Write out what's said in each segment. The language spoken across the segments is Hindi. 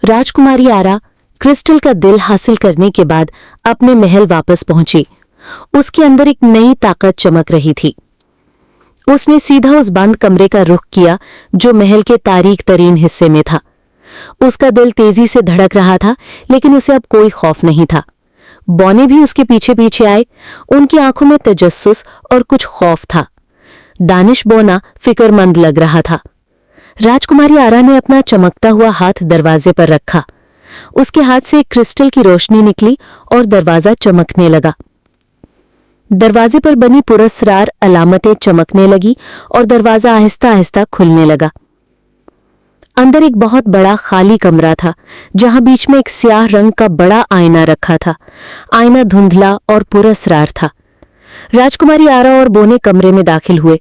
राजकुमारी आरा क्रिस्टल का दिल हासिल करने के बाद अपने महल वापस पहुंची। उसके अंदर एक नई ताकत चमक रही थी। उसने सीधा उस बंद कमरे का रुख किया जो महल के तारीक तरीन हिस्से में था। उसका दिल तेजी से धड़क रहा था, लेकिन उसे अब कोई खौफ नहीं था। बौने भी उसके पीछे पीछे आए। उनकी आंखों में तजस्सुस और कुछ खौफ था। दानिश बौना फिक्रमंद लग रहा था। राजकुमारी आरा ने अपना चमकता हुआ हाथ दरवाजे पर रखा। उसके हाथ से एक क्रिस्टल की रोशनी निकली और दरवाजा चमकने लगा। दरवाजे पर बनी पुरस्रार अलामतें चमकने लगी और दरवाजा आहिस्ता आहिस्ता खुलने लगा। अंदर एक बहुत बड़ा खाली कमरा था, जहां बीच में एक स्याह रंग का बड़ा आईना रखा था। आईना धुंधला और पुरस्रार था। राजकुमारी आरा और बोने कमरे में दाखिल हुए।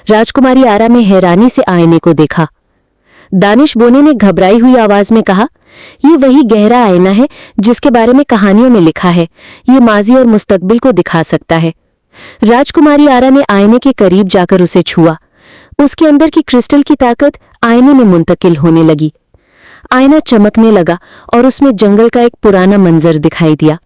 राजकुमारी आरा ने हैरानी से आईने को देखा। दानिश बोने ने घबराई हुई आवाज में कहा, "ये वही गहरा आईना है जिसके बारे में कहानियों में लिखा है। ये माजी और मुस्तकबिल को दिखा सकता है।" राजकुमारी आरा ने आईने के करीब जाकर उसे छुआ। उसके अंदर की क्रिस्टल की ताकत आईने में मुंतकिल होने लगी। आईना चमकने लगा और उसमें जंगल का एक पुराना मंजर दिखाई दिया।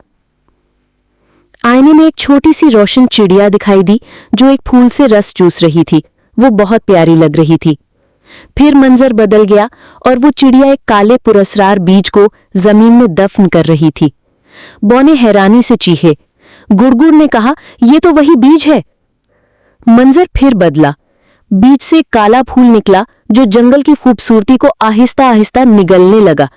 आईने में एक छोटी सी रोशन चिड़िया दिखाई दी जो एक फूल से रस चूस रही थी। वो बहुत प्यारी लग रही थी। फिर मंजर बदल गया और वो चिड़िया एक काले पुरस्रार बीज को जमीन में दफन कर रही थी। बौने हैरानी से चीखे। गुरगुर ने कहा, "ये तो वही बीज है।" मंजर फिर बदला। बीज से एक काला फूल निकला जो जंगल की खूबसूरती को आहिस्ता आहिस्ता निगलने लगा।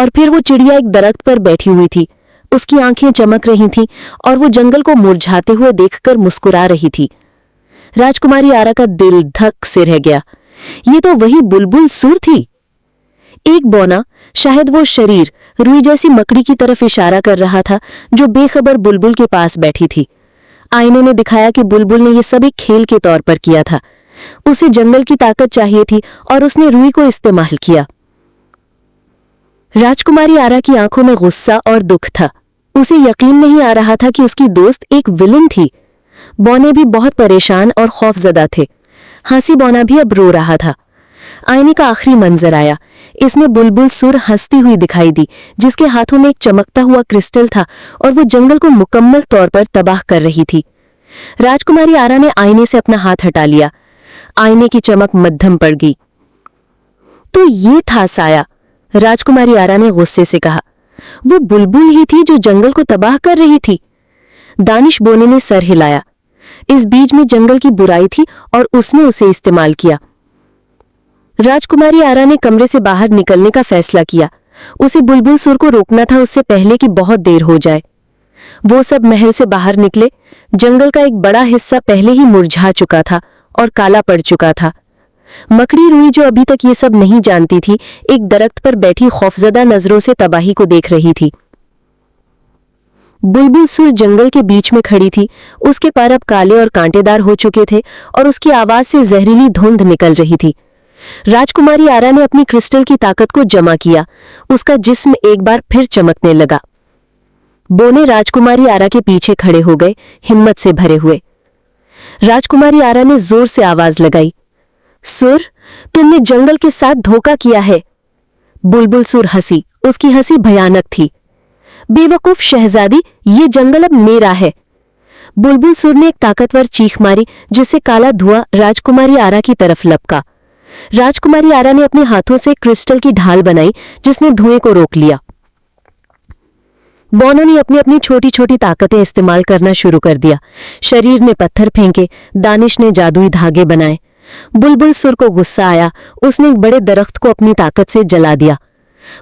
और फिर वो चिड़िया एक दरख्त पर बैठी हुई थी। उसकी आंखें चमक रही थीं और वो जंगल को मुरझाते हुए देखकर मुस्कुरा रही थी। राजकुमारी आरा का दिल धक से रह गया। ये तो वही बुलबुल सुर थी। एक बौना, शायद वो शरीर, रुई जैसी मकड़ी की तरफ इशारा कर रहा था जो बेखबर बुलबुल के पास बैठी थी। आईने ने दिखाया कि बुलबुल ने यह सब एक खेल के तौर पर किया था। उसे जंगल की ताकत चाहिए थी और उसने रुई को इस्तेमाल किया। राजकुमारी आरा की आंखों में गुस्सा और दुख था। उसे यकीन नहीं आ रहा था कि उसकी दोस्त एक विलन थी। बौने भी बहुत परेशान और खौफजदा थे। हंसी बौना भी अब रो रहा था। आईने का आखिरी मंजर आया। इसमें बुलबुल सुर हंसती हुई दिखाई दी, जिसके हाथों में एक चमकता हुआ क्रिस्टल था और वो जंगल को मुकम्मल तौर पर तबाह कर रही थी। राजकुमारी आरा ने आईने से अपना हाथ हटा लिया। आईने की चमक मध्यम पड़ गई। "तो ये था साया," राजकुमारी आरा ने गुस्से से कहा। "वो बुलबुल ही थी जो जंगल को तबाह कर रही थी।" दानिश बोने ने सर हिलाया। इस बीज में जंगल की बुराई थी और उसने उसे इस्तेमाल किया। राजकुमारी आरा ने कमरे से बाहर निकलने का फैसला किया। उसे बुलबुल सुर को रोकना था उससे पहले कि बहुत देर हो जाए। वो सब महल से बाहर निकले। जंगल का एक बड़ा हिस्सा पहले ही मुरझा चुका था और काला पड़ चुका था। मकड़ी रुई, जो अभी तक ये सब नहीं जानती थी, एक दरख्त पर बैठी खौफजदा नजरों से तबाही को देख रही थी। बुलबुल सुर जंगल के बीच में खड़ी थी। उसके पैर अब काले और कांटेदार हो चुके थे और उसकी आवाज से जहरीली धुंध निकल रही थी। राजकुमारी आरा ने अपनी क्रिस्टल की ताकत को जमा किया। उसका जिस्म एक बार फिर चमकने लगा। बोने राजकुमारी आरा के पीछे खड़े हो गए, हिम्मत से भरे हुए। राजकुमारी आरा ने जोर से आवाज लगाई, "सुर, तुमने जंगल के साथ धोखा किया है।" बुलबुल सुर हंसी। उसकी हंसी भयानक थी। "बेवकूफ शहजादी, ये जंगल अब मेरा है।" बुलबुल सुर ने एक ताकतवर चीख मारी, जिससे काला धुआं राजकुमारी आरा की तरफ लपका। राजकुमारी आरा ने अपने हाथों से क्रिस्टल की ढाल बनाई, जिसने धुएं को रोक लिया। बौना ने अपनी अपनी छोटी छोटी ताकतें इस्तेमाल करना शुरू कर दिया। शरीर ने पत्थर फेंके, दानिश ने जादुई धागे बनाए। बुलबुल सुर को गुस्सा आया। उसने एक बड़े दरख्त को अपनी ताकत से जला दिया।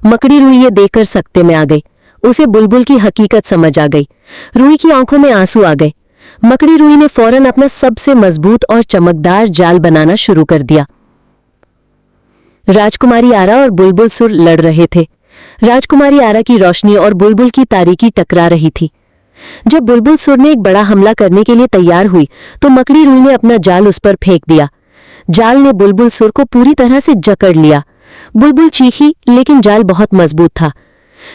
मकड़ी रुई ये देखकर सकते में आ गई। उसे बुलबुल की हकीकत समझ आ गई। रुई की आंखों में आंसू आ गए। मकड़ी रुई ने फौरन अपना सबसे मजबूत और चमकदार जाल बनाना शुरू कर दिया। राजकुमारी आरा और बुलबुल सुर लड़ रहे थे। राजकुमारी आरा की रोशनी और बुलबुल की तारीकी टकरा रही थी। जब बुलबुल सुर ने एक बड़ा हमला करने के लिए तैयार हुई, तो मकड़ी रुई ने अपना जाल उस पर फेंक दिया। जाल ने बुलबुल सुर को पूरी तरह से जकड़ लिया। बुलबुल चीखी, लेकिन जाल बहुत मजबूत था।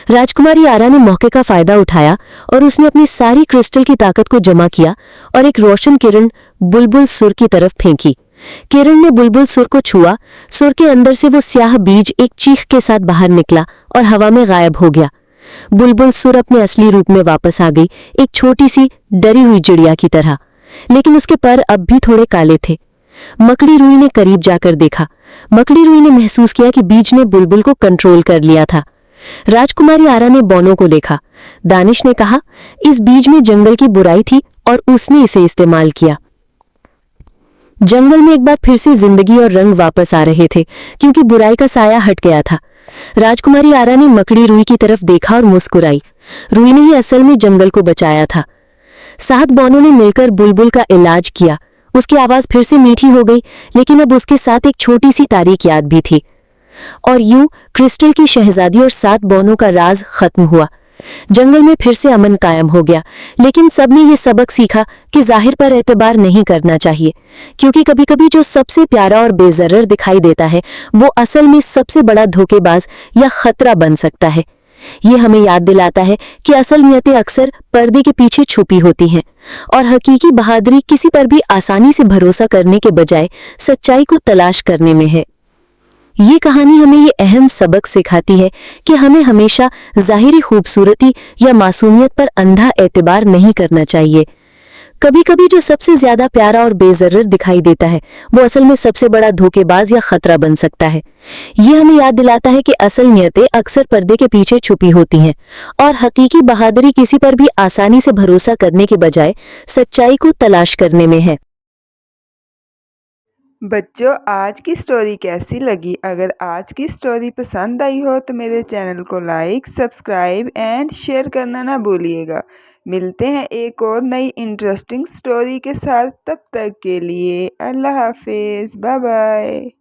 राजकुमारी आरा ने मौके का फायदा उठाया और उसने अपनी सारी क्रिस्टल की ताकत को जमा किया और एक रोशन किरण बुलबुल सुर की तरफ फेंकी। किरण ने बुलबुल सुर को छुआ। सुर के अंदर से वो स्याह बीज एक चीख के साथ बाहर निकला और हवा में गायब हो गया। बुलबुल सुर अपने असली रूप में वापस आ गई, एक छोटी सी डरी हुई चिड़िया की तरह, लेकिन उसके पर अब भी थोड़े काले थे। मकड़ी रुई ने करीब जाकर देखा। मकड़ी रुई ने महसूस किया कि बीज ने बुलबुल को कंट्रोल कर लिया था। राजकुमारी आरा ने बोनो को देखा। दानिश ने कहा, इस बीज में जंगल की बुराई थी और उसने इसे इस्तेमाल किया। जंगल में एक बार फिर से जिंदगी और रंग वापस आ रहे थे, क्योंकि बुराई का साया हट गया था। राजकुमारी आरा ने मकड़ी रुई की तरफ देखा और मुस्कुराई। रुई ने ही असल में जंगल को बचाया था। 7 बौनों ने मिलकर बुलबुल का इलाज किया। उसकी आवाज फिर से मीठी हो गई, लेकिन अब उसके साथ एक छोटी सी तारीख याद भी थी। और यूं क्रिस्टल की शहजादी और 7 बौनों का राज खत्म हुआ। जंगल में फिर से अमन कायम हो गया, लेकिन सबने ये सबक सीखा कि जाहिर पर एतबार नहीं करना चाहिए, क्योंकि कभी-कभी जो सबसे प्यारा और बेजरर दिखाई देता है वो असल में सबसे बड़ा धोखेबाज या खतरा बन सकता है। ये हमें याद दिलाता है कि असल नियतें अक्सर पर्दे के पीछे छुपी होती हैं और हकीकी बहादुरी किसी पर भी आसानी से भरोसा करने के बजाय सच्चाई को तलाश करने में है। ये कहानी हमें ये अहम सबक सिखाती है कि हमें हमेशा ज़ाहिरी खूबसूरती या मासूमियत पर अंधा एतबार नहीं करना चाहिए। कभी-कभी जो सबसे ज्यादा प्यारा और बेजरर दिखाई देता है वो असल में सबसे बड़ा धोखेबाज या खतरा बन सकता है। ये हमें याद दिलाता है कि असल नियतें अक्सर पर्दे के पीछे छुपी होती हैं और हकीकी बहादुरी किसी पर भी आसानी से भरोसा करने के बजाय सच्चाई को तलाश करने में है। बच्चों, आज की स्टोरी कैसी लगी? अगर आज की स्टोरी पसंद आई हो तो मेरे चैनल को लाइक, सब्सक्राइब एंड शेयर करना ना भूलिएगा। मिलते हैं एक और नई इंटरेस्टिंग स्टोरी के साथ। तब तक के लिए अल्लाह हाफिज़, बाय बाय।